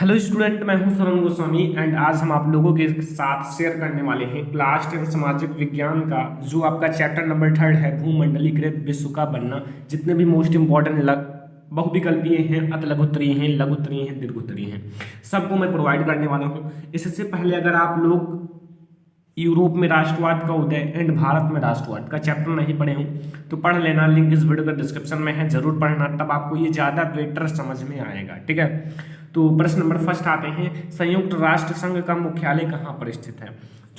Hello student, मैं हूं Saran Goswami and आज हम आप लोगों के साथ शेयर करने वाले हैं क्लास 10 सामाजिक विज्ञान का जो आपका चैप्टर नंबर 3 है भूमंडलीकृत विश्व का बनना। जितने भी मोस्ट इंपॉर्टेंट बहुविकल्पीय हैं, अतलघुत्तरीय हैं, लघुत्तरीय हैं, दीर्घोत्तरीय हैं, सबको मैं प्रोवाइड करने वाला हूं। इससे पहले अगर आप लोग यूरोप में राष्ट्रवाद का उदय एंड भारत में राष्ट्रवाद का चैप्टर नहीं पढ़े हों तो पढ़ लेना, लिंक इस वीडियो का डिस्क्रिप्शन में है, जरूर पढ़ना, तब आपको ये ज़्यादा बेटर समझ में आएगा। ठीक है, तो प्रश्न नंबर फर्स्ट आते हैं, संयुक्त राष्ट्र संघ का मुख्यालय कहाँ पर स्थित है?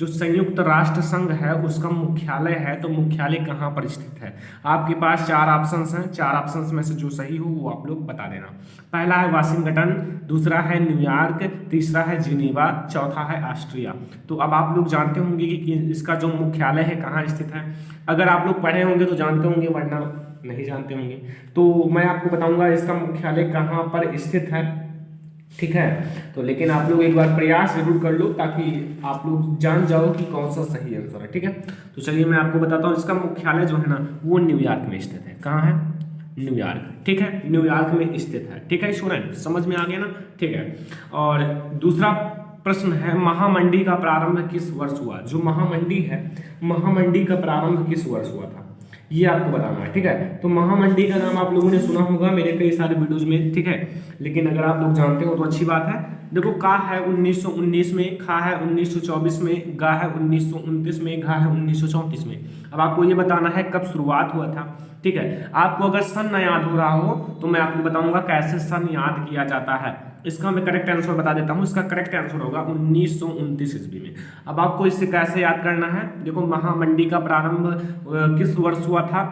जो संयुक्त राष्ट्र संघ है उसका मुख्यालय है, तो मुख्यालय कहाँ पर स्थित है? आपके पास चार ऑप्शंस हैं, चार ऑप्शंस में से जो सही हो वो आप लोग बता देना। पहला है वाशिंगटन, दूसरा है न्यूयॉर्क, तीसरा है जिनेवा, चौथा है ऑस्ट्रिया। तो अब आप लोग जानते होंगे कि इसका जो मुख्यालय है कहाँ स्थित है। अगर आप लोग पढ़े होंगे तो जानते होंगे, वरना नहीं जानते होंगे। तो मैं आपको बताऊंगा इसका मुख्यालय कहाँ पर स्थित है। ठीक है, तो लेकिन आप लोग एक बार प्रयास जरूर कर लो ताकि आप लोग जान जाओ कि कौन सा सही आंसर है। ठीक है, तो चलिए मैं आपको बताता हूँ, इसका मुख्यालय जो है ना वो न्यूयॉर्क में स्थित है। कहाँ है? न्यूयॉर्क। ठीक है, न्यूयॉर्क में स्थित है। ठीक है स्टूडेंट, समझ में आ गया ना? ठीक है, और दूसरा प्रश्न है, महामंडी का प्रारंभ किस वर्ष हुआ? जो महामंडी है, महामंडी का प्रारंभ किस वर्ष हुआ था ये आपको बताना है। ठीक है, तो महामंडी का नाम आप लोगों ने सुना होगा मेरे कई सारे वीडियोज में। ठीक है, लेकिन अगर आप लोग जानते हो तो अच्छी बात है। देखो, का है 1919 में, खा है 1924 में, गा है 1929 में, घा है 1934 में। अब आपको ये बताना है कब शुरुआत हुआ था। ठीक है, आपको अगर सन न याद हो रहा हो तो मैं आपको बताऊंगा कैसे सन याद किया जाता है। इसका मैं करेक्ट आंसर बता देता हूं। इसका करेक्ट आंसर होगा 1929 ईस्वी में। अब आपको इससे कैसे याद करना है? देखो, महामंडी का प्रारंभ किस वर्ष हुआ था?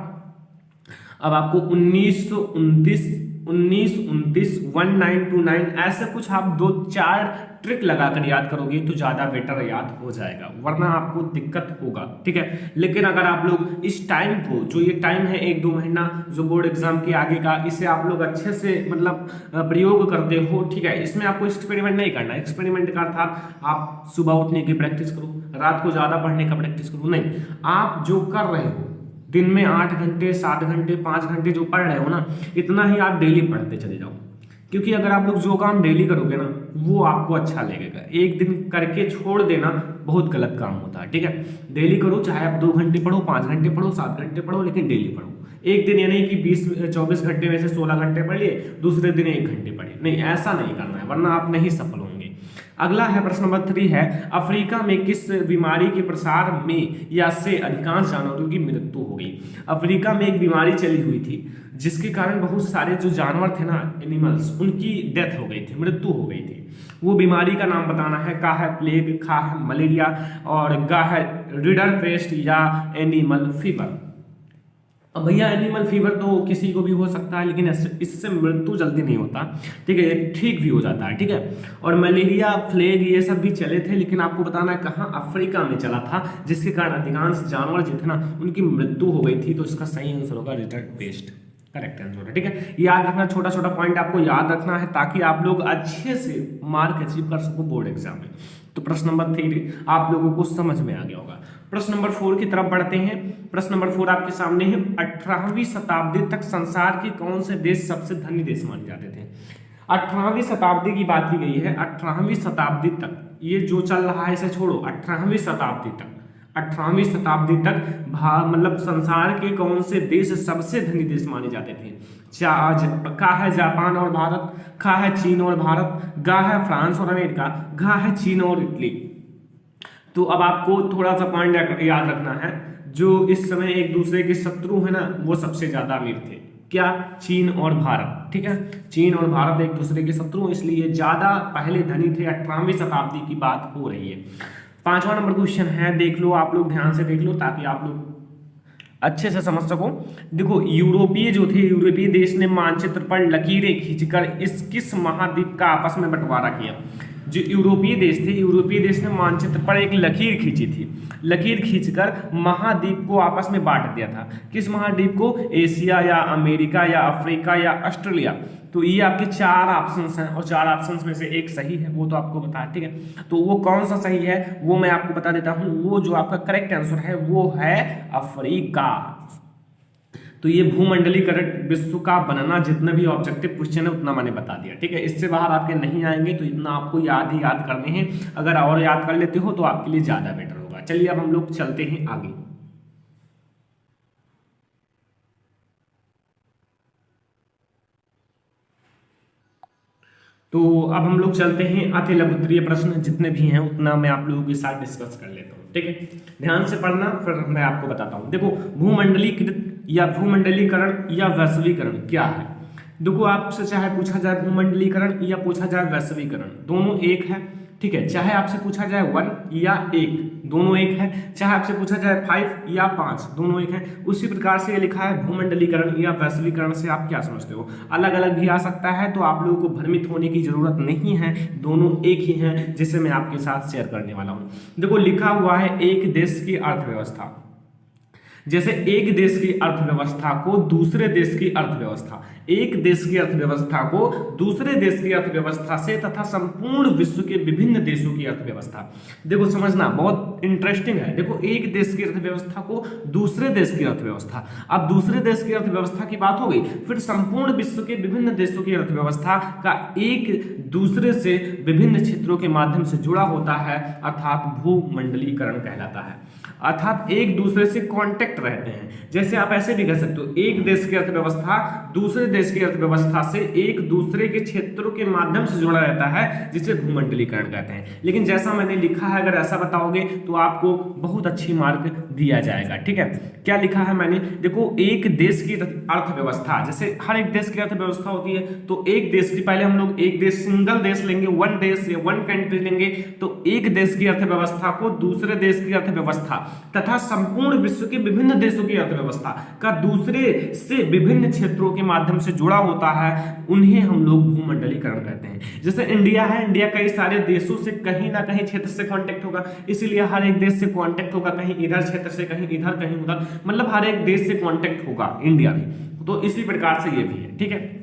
अब आपको 1929 1929 ऐसे कुछ आप दो चार ट्रिक लगाकर याद करोगे तो ज्यादा बेटर याद हो जाएगा, वरना आपको दिक्कत होगा। ठीक है, लेकिन अगर आप लोग इस टाइम को, जो ये टाइम है 1-2 महीना जो बोर्ड एग्जाम के आगे का, इसे आप लोग अच्छे से मतलब प्रयोग करते हो। ठीक है, इसमें आपको एक्सपेरिमेंट नहीं करना। एक्सपेरिमेंट का अर्थात आप सुबह उठने की प्रैक्टिस करो, रात को ज्यादा पढ़ने का प्रैक्टिस करो, नहीं, आप जो कर रहे हो दिन में 8 घंटे 7 घंटे 5 घंटे जो पढ़ रहे हो ना, इतना ही आप डेली पढ़ते चले जाओ। क्योंकि अगर आप लोग जो काम डेली करोगे ना वो आपको अच्छा लगेगा। एक दिन करके छोड़ देना बहुत गलत काम होता है। ठीक है, डेली करो, चाहे आप 2 घंटे पढ़ो, 5 घंटे पढ़ो, 7 घंटे पढ़ो, लेकिन डेली पढ़ो। एक दिन ये नहीं कि 24 घंटे में से 16 घंटे पढ़ लिए, दूसरे दिन 1 घंटे पढ़िए, नहीं, ऐसा नहीं करना है, वरना आप नहीं सफल होंगे। अगला है प्रश्न नंबर 3 है, अफ्रीका में किस बीमारी के प्रसार में या से अधिकांश जानवरों की मृत्यु हो गई? अफ्रीका में एक बीमारी चली हुई थी जिसके कारण बहुत सारे जो जानवर थे ना, एनिमल्स, उनकी डेथ हो गई थी, मृत्यु हो गई थी। वो बीमारी का नाम बताना है। का है प्लेग, खा है मलेरिया और गा है रिडर पेस्ट या एनिमल फीवर। अब भैया एनिमल फीवर तो किसी को भी हो सकता है, लेकिन इससे मृत्यु जल्दी नहीं होता। ठीक है, ये ठीक भी हो जाता है। ठीक है, और मलेरिया, प्लेग ये सब भी चले थे, लेकिन आपको बताना है कहाँ? अफ्रीका में चला था, जिसके कारण अधिकांश जानवर जो थे ना उनकी मृत्यु हो गई थी। तो इसका सही आंसर होगा रिडर पेस्ट, करेक्ट आंसर है। ठीक है, याद रखना, छोटा छोटा पॉइंट आपको याद रखना है ताकि आप लोग अच्छे से मार्क अचीव कर सको बोर्ड एग्जाम में। तो प्रश्न नंबर 3 आप लोगों को समझ में आ गया होगा। प्रश्न नंबर 4 की तरफ बढ़ते हैं। प्रश्न नंबर 4 आपके सामने है, 18वीं शताब्दी तक संसार के कौन से देश सबसे धनी देश माने जाते थे? 18वीं शताब्दी की बात की गई है। 18वीं शताब्दी तक, ये जो चल रहा है इसे छोड़ो, 18वीं शताब्दी तक, 18वीं शताब्दी तक मतलब संसार के कौन से देश सबसे धनी देश माने जाते थे? का है जापान और भारत, खा है चीन और भारत, गा है फ्रांस और अमेरिका, घा है चीन और इटली। तो अब आपको थोड़ा सा पॉइंट याद रखना है, जो इस समय एक दूसरे के शत्रु है ना वो सबसे ज्यादा अमीर थे। क्या? चीन और भारत। ठीक है, चीन और भारत एक दूसरे के शत्रु, इसलिए ज्यादा पहले धनी थे। 18वीं शताब्दी की बात हो रही है। 5वां नंबर क्वेश्चन है, देख लो, आप लोग ध्यान से देख लो ताकि आप लोग अच्छे से समझ सको। देखो, यूरोपीय जो थे, यूरोपीय देश ने मानचित्र पर लकीरें खींचकर इस किस महाद्वीप का आपस में बंटवारा किया? जो यूरोपीय देश थे, यूरोपीय देश ने मानचित्र पर एक लकीर खींची थी, लकीर खींचकर महाद्वीप को आपस में बांट दिया था। किस महाद्वीप को? एशिया या अमेरिका या अफ्रीका या ऑस्ट्रेलिया। तो ये आपके 4 ऑप्शंस हैं और 4 ऑप्शंस में से एक सही है, वो तो आपको बता। ठीक है, तो वो कौन सा सही है वो मैं आपको बता देता हूं। वो जो आपका करेक्ट आंसर है वो है अफ्रीका। तो ये भूमंडलीकरण विश्व का बनना, जितने भी ऑब्जेक्टिव क्वेश्चन है उतना मैंने बता दिया, ठीक है। इससे बाहर आपके नहीं आएंगे, तो इतना आपको याद ही याद करने हैं। अगर और याद कर लेते हो तो आपके लिए ज्यादा बेटर होगा। चलिए अब हम लोग चलते हैं आगे। तो अब हम लोग चलते हैं अति लघुत्तरीय प्रश्न, जितने भी हैं उतना मैं आप लोगों के साथ डिस्कस कर लेता हूँ, ठीक है। ध्यान से पढ़ना, फिर मैं आपको बताता हूँ। देखो, भूमंडलीकृत या भूमंडलीकरण या वैश्वीकरण क्या है। देखो, आपसे चाहे पूछा जाए भूमंडलीकरण या पूछा जाए वैश्वीकरण, दोनों एक है, ठीक है। चाहे आपसे पूछा जाए 1 या 1, दोनों एक है। चाहे आपसे पूछा जाए 5 या 5, दोनों एक है। उसी प्रकार से ये लिखा है भूमंडलीकरण या वैश्वीकरण से आप क्या समझते हो। अलग अलग भी आ सकता है, तो आप लोगों को भ्रमित होने की जरूरत नहीं है, दोनों एक ही हैं, जिसे मैं आपके साथ शेयर करने वाला हूं। देखो, लिखा हुआ है एक देश की अर्थव्यवस्था। जैसे एक देश की अर्थव्यवस्था को दूसरे देश की अर्थव्यवस्था, एक देश की अर्थव्यवस्था को दूसरे देश की अर्थव्यवस्था से तथा संपूर्ण विश्व के विभिन्न देशों की अर्थव्यवस्था। देखो, समझना बहुत इंटरेस्टिंग है। देखो, एक देश की अर्थव्यवस्था को दूसरे देश की अर्थव्यवस्था, अब दूसरे देश की अर्थव्यवस्था की बात हो गई, फिर संपूर्ण विश्व के विभिन्न देशों की अर्थव्यवस्था का एक दूसरे से विभिन्न क्षेत्रों के माध्यम से जुड़ा होता है, अर्थात भूमंडलीकरण कहलाता है। अर्थात एक दूसरे से कांटेक्ट रहते हैं। जैसे आप ऐसे भी कह सकते हो, एक देश की अर्थव्यवस्था दूसरे देश की अर्थव्यवस्था से एक दूसरे के क्षेत्रों के माध्यम से जुड़ा रहता है, जिसे भूमंडलीकरण कहते हैं। लेकिन जैसा मैंने लिखा है, अगर ऐसा बताओगे तो आपको बहुत अच्छी मार्क दिया जाएगा, ठीक है। क्या लिखा है मैंने, देखो, एक देश की अर्थव्यवस्था, जैसे हर एक देश की अर्थव्यवस्था होती है, तो एक देश की, पहले हम लोग एक देश, सिंगल देश लेंगे, वन देश या वन कंट्री लेंगे, तो एक देश की अर्थव्यवस्था को दूसरे देश की अर्थव्यवस्था तथा संपूर्ण विश्व के विभिन्न देशों की अर्थव्यवस्था का दूसरे से विभिन्न क्षेत्रों के माध्यम से जुड़ा होता है, उन्हें हम लोग भूमंडलीकरण कहते हैं। जैसे इंडिया है, इंडिया कई सारे देशों से कहीं ना कहीं क्षेत्र से कांटेक्ट होगा, इसीलिए हर एक देश से कांटेक्ट होगा, कहीं इधर क्षेत्र से, कहीं इधर, कहीं उधर, मतलब हर एक देश से कांटेक्ट होगा इंडिया भी। तो इसी प्रकार से ये भी है, ठीक है।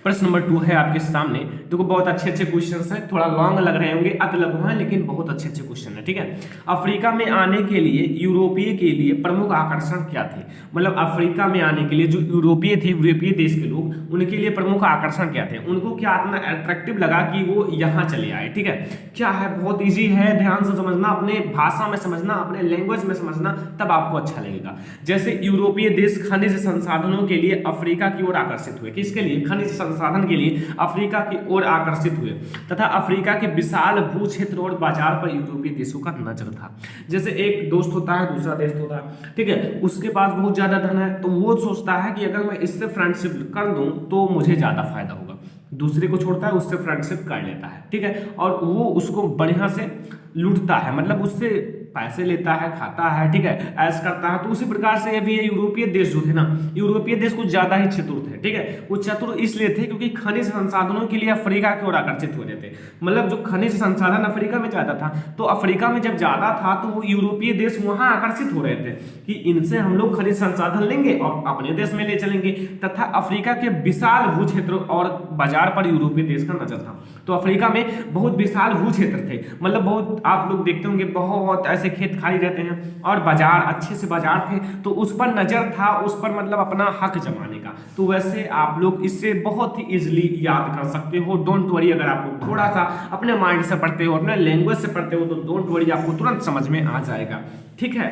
प्रश्न नंबर 2 है आपके सामने। देखो, बहुत अच्छे अच्छे क्वेश्चंस हैं, थोड़ा लॉन्ग लग रहे होंगे, अति लघु हैं, लेकिन बहुत अच्छे अच्छे क्वेश्चन है, ठीक है। अफ्रीका में आने के लिए यूरोपीय के लिए प्रमुख आकर्षण क्या थे। मतलब अफ्रीका में आने के लिए जो यूरोपीय थे, यूरोपीय देश के लोग, उनके लिए प्रमुख आकर्षण क्या थे, उनको क्या इतना अट्रैक्टिव लगा कि वो यहाँ चले आए, ठीक है। क्या है, बहुत ईजी है, ध्यान से समझना, अपने भाषा में समझना, अपने लैंग्वेज में समझना, तब आपको अच्छा लगेगा। जैसे यूरोपीय देश खनिज संसाधनों के लिए अफ्रीका की ओर आकर्षित हुए। किसके लिए, खनिज संसाधन के लिए अफ्रीका की ओर आकर्षित हुए, तथा अफ्रीका के विशाल भू क्षेत्र और बाजार पर यूरोपीय देशों का नजर था। जैसे एक दोस्त होता है, दूसरा देश होता है, ठीक है, उसके पास बहुत ज्यादा धन है, तो वो सोचता है कि अगर मैं इससे फ्रेंडशिप कर दूं तो मुझे ज्यादा फायदा होगा। दूसरे को छोड़ता है, उससे फ्रेंडशिप कर लेता है, ठीक है, और वो उसको बढ़िया से लूटता है, मतलब उससे पैसे लेता है, खाता है, ठीक है, ऐश करता है। तो उसी प्रकार से ये भी है, यूरोपीय देश जो थे ना, यूरोपीय देश कुछ ज्यादा ही चतुर थे, ठीक है। वो चतुर इसलिए थे क्योंकि खनिज संसाधनों के लिए अफ्रीका की ओर आकर्षित हो रहे थे। मतलब जो खनिज संसाधन अफ्रीका में ज्यादा था, तो अफ्रीका में जब ज्यादा था तो वो यूरोपीय देश वहां आकर्षित हो रहे थे कि इनसे हम लोग खनिज संसाधन लेंगे और अपने देश में ले चलेंगे, तथा अफ्रीका के विशाल भू क्षेत्र और बाजार पर यूरोपीय देश का नजर था। तो अफ्रीका में बहुत विशाल भू क्षेत्र थे, मतलब बहुत, आप लोग देखते होंगे बहुत ऐसे खेत खाली रहते हैं, और बाजार, अच्छे से बाजार थे, तो उस पर नजर था, उस पर मतलब अपना हक जमाने का। तो वैसे आप लोग इससे बहुत ही इजीली याद कर सकते हो, डोंट वरी। अगर आप लोग थोड़ा सा अपने माइंड से पढ़ते हो, अपने लैंग्वेज से पढ़ते हो, तो डोंट वरी, आपको तुरंत समझ में आ जाएगा, ठीक है।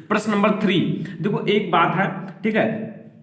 प्रश्न नंबर 3, देखो एक बात है, ठीक है,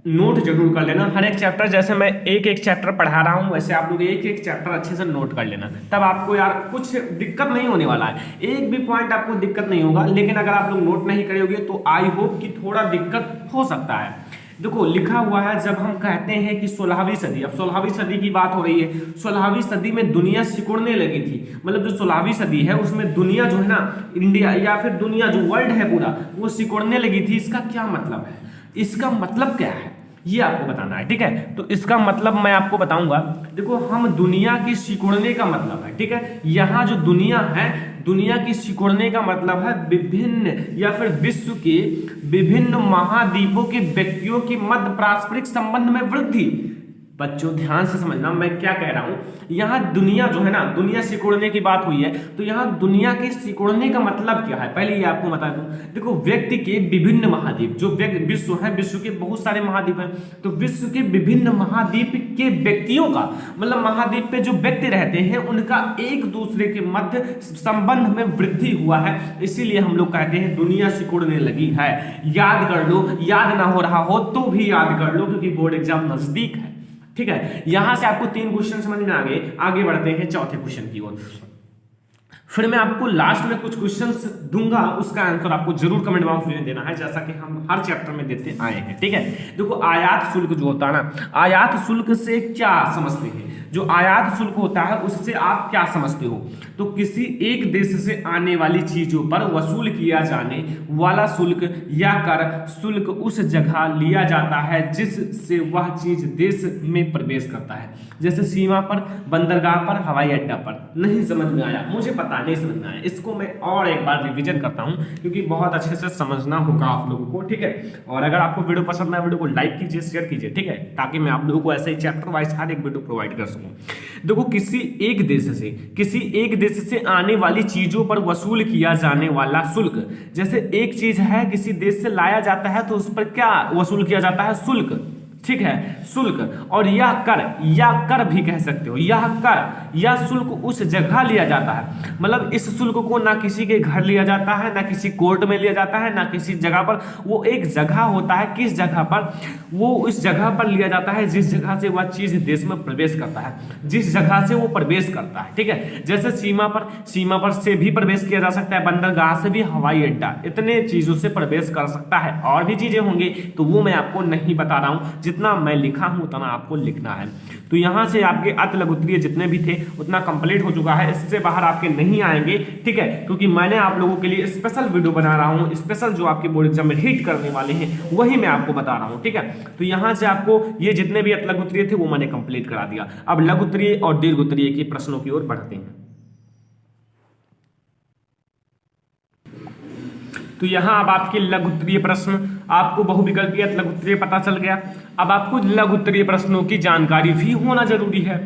नोट जरूर कर लेना हर एक चैप्टर। जैसे मैं एक एक चैप्टर पढ़ा रहा हूं, वैसे आप लोग एक एक चैप्टर अच्छे से नोट कर लेना, तब आपको यार कुछ दिक्कत नहीं होने वाला है, एक भी पॉइंट आपको दिक्कत नहीं होगा। लेकिन अगर आप लोग नोट नहीं करोगे तो आई होप कि थोड़ा दिक्कत हो सकता है। देखो, लिखा हुआ है, जब हम कहते हैं कि 16वीं सदी, अब 16वीं सदी की बात हो रही है, 16वीं सदी में दुनिया सिकुड़ने लगी थी। मतलब जो 16वीं सदी है उसमें दुनिया जो है ना, इंडिया या फिर दुनिया जो वर्ल्ड है पूरा, वो सिकुड़ने लगी थी। इसका क्या मतलब है, इसका मतलब क्या है, ये आपको बताना है, ठीक है। तो इसका मतलब मैं आपको बताऊंगा। देखो, हम दुनिया की सिकुड़ने का मतलब है, ठीक है, यहाँ जो दुनिया है, दुनिया की सिकुड़ने का मतलब है विभिन्न या फिर विश्व के विभिन्न महाद्वीपों के व्यक्तियों के मध्य पारस्परिक संबंध में वृद्धि। बच्चों ध्यान से समझना मैं क्या कह रहा हूं। यहाँ दुनिया जो है ना, दुनिया सिकुड़ने की बात हुई है, तो यहाँ दुनिया के सिकुड़ने का मतलब क्या है, पहले ये आपको बता दूं। देखो, व्यक्ति के विभिन्न महाद्वीप, जो विश्व है, विश्व के बहुत सारे महाद्वीप हैं, तो विश्व के विभिन्न महाद्वीप के व्यक्तियों का, मतलब महाद्वीप पे जो व्यक्ति रहते हैं उनका एक दूसरे के मध्य संबंध में वृद्धि हुआ है, इसीलिए हम लोग कहते हैं दुनिया सिकुड़ने लगी है। याद कर लो, याद ना हो रहा हो तो भी याद कर लो, क्योंकि बोर्ड एग्जाम नजदीक है। ठीक है, यहां से आपको 3 क्वेश्चन समझ में आ गए। आगे बढ़ते हैं चौथे क्वेश्चन की ओर। फिर मैं आपको लास्ट में कुछ क्वेश्चंस दूंगा, उसका आंसर आपको जरूर कमेंट बॉक्स में देना है, जैसा कि हम हर चैप्टर में देते आए हैं। ठीक है, देखो आयात शुल्क जो होता है ना, आयात शुल्क से क्या समझते हैं? जो आयात शुल्क होता है उससे आप क्या समझते हो? तो किसी एक देश से आने वाली चीजों पर वसूल किया जाने वाला शुल्क या कर शुल्क उस जगह लिया जाता है जिससे वह चीज देश में प्रवेश करता है। जैसे सीमा पर, बंदरगाह पर, हवाई अड्डा पर। नहीं समझ में आया? मुझे पता नहीं समझ में आया, इसको मैं और एक बार रिवीजन करता हूं, क्योंकि बहुत अच्छे से समझना होगा आप लोगों को। ठीक है, और अगर आपको वीडियो पसंद आए, वीडियो को लाइक कीजिए, शेयर कीजिए। ठीक है, ताकि मैं आप लोगों को ऐसे ही चैप्टर वाइज हर एक वीडियो प्रोवाइड कर सकूं। देखो, किसी एक देश से आने वाली चीजों पर वसूल किया जाने वाला शुल्क, जैसे एक चीज है किसी देश से लाया जाता है तो उस पर क्या वसूल किया जाता है? शुल्क। ठीक है, शुल्क। और यह कर, या कर भी कह सकते हो, यह कर या शुल्क उस जगह लिया जाता है, मतलब इस शुल्क को ना किसी के घर लिया जाता है, ना किसी कोर्ट में लिया जाता है, ना किसी जगह पर। वो एक जगह होता है, किस जगह पर? वो उस जगह पर लिया जाता है जिस जगह से वह चीज देश में प्रवेश करता है, जिस जगह से वो प्रवेश करता है। ठीक है, जैसे सीमा पर से भी प्रवेश किया जा सकता है, बंदरगाह से भी, हवाई अड्डा, इतने चीजों से प्रवेश कर सकता है। और भी चीजें होंगी तो वो मैं आपको नहीं बता रहा हूं, जितना मैं लिखा हूं उतना आपको लिखना है। तो यहां से आपके अति लघु उत्तरीय जितने भी थे उतना कंप्लीट हो चुका है, इससे बाहर आपके नहीं आएंगे। ठीक है, क्योंकि मैंने आप लोगों के लिए स्पेशल वीडियो बना रहा हूं, स्पेशल जो आपके बोर्ड एग्जाम में हिट करने वाले हैं वही मैं आपको बता रहा हूं। ठीक है, तो यहां से आपको ये जितने भी अति लघु उत्तरीय थे वो मैंने कंप्लीट करा दिया। अब लघु उत्तरीय और दीर्घ उत्तरीय के प्रश्नों की ओर बढ़ते हैं। तो यहां अब आपके लघु उत्तरीय प्रश्न, आपको बहुविकल्पीय लघु उत्तरीय पता चल गया। अब आपको लघु उत्तरीय प्रश्नों की जानकारी भी होना जरूरी है।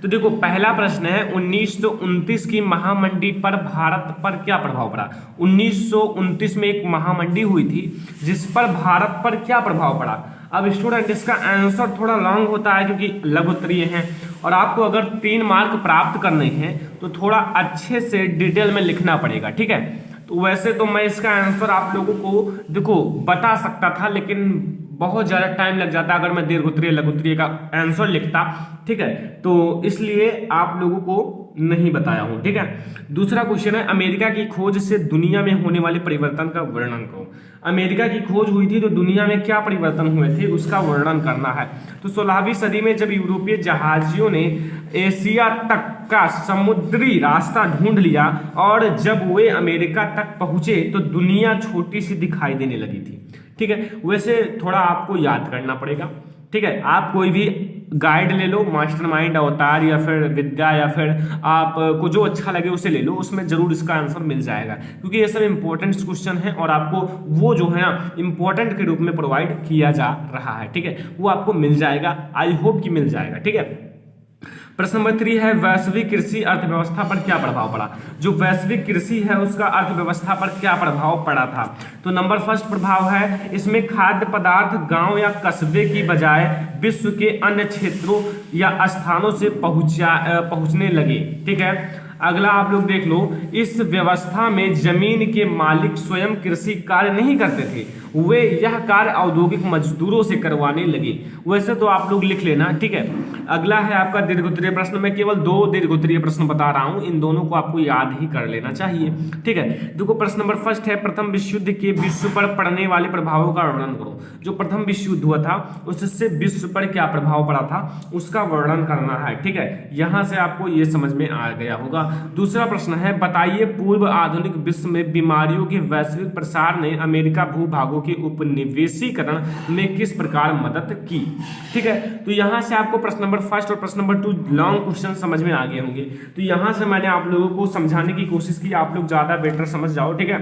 तो देखो, पहला प्रश्न है 1929 की महामंडी पर भारत पर क्या प्रभाव पड़ा? 1929 में एक महामंडी हुई थी जिस पर भारत पर क्या प्रभाव पड़ा? अब स्टूडेंट, इसका आंसर थोड़ा लॉन्ग होता है क्योंकि लघु उत्तरीय है, और आपको अगर 3 मार्क प्राप्त करने हैं तो थोड़ा अच्छे से डिटेल में लिखना पड़ेगा। ठीक है, तो वैसे तो मैं इसका आंसर आप लोगों को देखो बता सकता था, लेकिन बहुत ज़्यादा टाइम लग जाता अगर मैं दीर्घ उत्तरीय लघु उत्तरीय का आंसर लिखता। ठीक है, तो इसलिए आप लोगों को नहीं बताया हूं। ठीक है, दूसरा क्वेश्चन है अमेरिका की खोज से दुनिया में होने वाले परिवर्तन का वर्णन करो। अमेरिका की खोज हुई थी तो दुनिया में क्या परिवर्तन हुए थे उसका वर्णन करना है। तो 16वीं सदी में जब यूरोपीय जहाजियों ने एशिया तक का समुद्री रास्ता ढूंढ लिया और जब वे अमेरिका तक पहुंचे तो दुनिया छोटी सी दिखाई देने लगी थी। ठीक है, वैसे थोड़ा आपको याद करना पड़ेगा। ठीक है, आप कोई भी गाइड ले लो, मास्टरमाइंड, अवतार या फिर विद्या, या फिर आपको जो अच्छा लगे उसे ले लो, उसमें जरूर इसका आंसर मिल जाएगा, क्योंकि ये सब इंपॉर्टेंट क्वेश्चन है और आपको वो जो है ना इंपॉर्टेंट के रूप में प्रोवाइड किया जा रहा है। ठीक है, वो आपको मिल जाएगा, आई होप कि मिल जाएगा। ठीक है, प्रश्न नंबर 3 है वैश्विक कृषि अर्थव्यवस्था पर क्या प्रभाव पड़ा? जो वैश्विक कृषि है उसका अर्थव्यवस्था पर क्या प्रभाव पड़ा था? तो नंबर फर्स्ट प्रभाव है इसमें खाद्य पदार्थ गांव या कस्बे की बजाय विश्व के अन्य क्षेत्रों या स्थानों से पहुंचने लगे। ठीक है, अगला आप लोग देख लो, इस व्यवस्था में जमीन के मालिक स्वयं कृषि कार्य नहीं करते थे, वे यह कार्य औद्योगिक मजदूरों से करवाने लगे। वैसे तो आप लोग लिख लेना। ठीक है, अगला है आपका दीर्घ उत्तरीय प्रश्न। मैं केवल 2 दीर्घ उत्तरीय प्रश्न बता रहा हूं, इन दोनों को आपको याद ही कर लेना चाहिए। ठीक है, देखो प्रश्न नंबर फर्स्ट है प्रथम विश्व युद्ध के विश्व पर पड़ने वाले प्रभावों का वर्णन करो। जो प्रथम विश्व युद्ध हुआ था उससे विश्व पर क्या प्रभाव पड़ा था उसका वर्णन करना है। ठीक है, यहां से आपको ये समझ में आ गया होगा। दूसरा प्रश्न है बताइए पूर्व आधुनिक विश्व में बीमारियों के वैश्विक प्रसार ने अमेरिका भूभागों के उपनिवेशीकरण में किस प्रकार मदद की? ठीक है, तो यहां से आपको प्रश्न नंबर फर्स्ट और प्रश्न नंबर 2 लॉन्ग क्वेश्चन समझ में आ गए होंगे। तो यहां से मैंने आप लोगों को समझाने की कोशिश की, आप लोग ज्यादा बेटर समझ जाओ। ठीक है,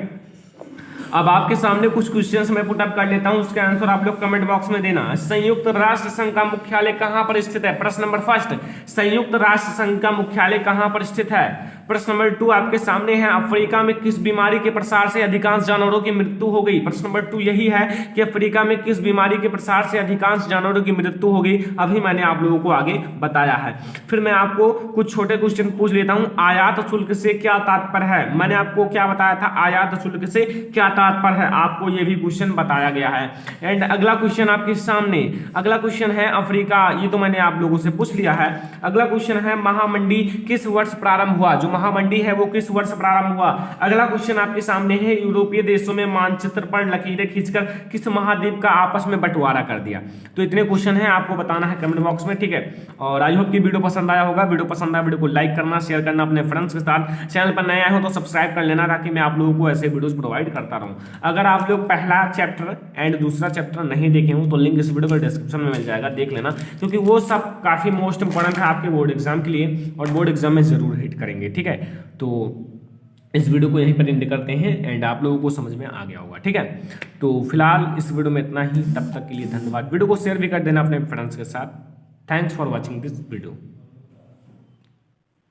अब आपके सामने कुछ क्वेश्चंस मैं पुट अप कर लेता हूं, उसके आंसर आप लोग कमेंट बॉक्स में देना। संयुक्त राष्ट्र संघ का मुख्यालय कहां पर स्थित है? प्रश्न नंबर फर्स्ट, संयुक्त राष्ट्र संघ का मुख्यालय कहां पर स्थित है? प्रश्न नंबर 2 आपके सामने है, अफ्रीका में किस बीमारी के प्रसार से अधिकांश जानवरों की मृत्यु हो गई? प्रश्न नंबर 2 यही है कि अफ्रीका में किस बीमारी के प्रसार से अधिकांश जानवरों की मृत्यु हो गई, अभी मैंने आप लोगों को आगे बताया है। फिर मैं आपको कुछ छोटे क्वेश्चन पूछ लेता हूं, आयात शुल्क से क्या तात्पर्य है? मैंने आपको क्या बताया था, आयात शुल्क से क्या तात्पर्य है, आपको यह भी क्वेश्चन बताया गया है। एंड अगला क्वेश्चन आपके सामने, अगला क्वेश्चन है अफ्रीका, ये तो मैंने आप लोगों से पूछ लिया है। अगला क्वेश्चन है, महामंडी किस वर्ष प्रारंभ हुआ? जो महामंडी है वो किस वर्ष प्रारंभ हुआ? अगला क्वेश्चन आपके सामने है, यूरोपीय देशों में मानचित्र पर लकीरें खींचकर किस महाद्वीप का आपस में बंटवारा कर दिया? तो इतने क्वेश्चन हैं, आपको बताना है कमेंट बॉक्स में, ठीक है। और आई होप कि वीडियो पसंद आया होगा। वीडियो पसंद आया वीडियो को लाइक करना, शेयर करना अपने फ्रेंड्स के साथ। चैनल पर नए आए हो तो सब्सक्राइब कर लेना, ताकि मैं आप लोगों को ऐसे वीडियोस प्रोवाइड करता रहूं। अगर आप लोग पहला चैप्टर एंड दूसरा चैप्टर नहीं देखे हो तो लिंक इस वीडियो को डिस्क्रिप्शन में मिल जाएगा, देख लेना, क्योंकि वो सब काफी मोस्ट इंपॉर्टेंट है आपके बोर्ड एग्जाम के लिए, और बोर्ड एग्जाम में जरूर हिट करेंगे, ठीक है। तो इस वीडियो को यहीं पर एंड करते हैं, एंड आप लोगों को समझ में आ गया होगा, ठीक है। तो फिलहाल इस वीडियो में इतना ही, तब तक के लिए धन्यवाद। वीडियो को शेयर भी कर देना अपने फ्रेंड्स के साथ। Thanks for watching this video.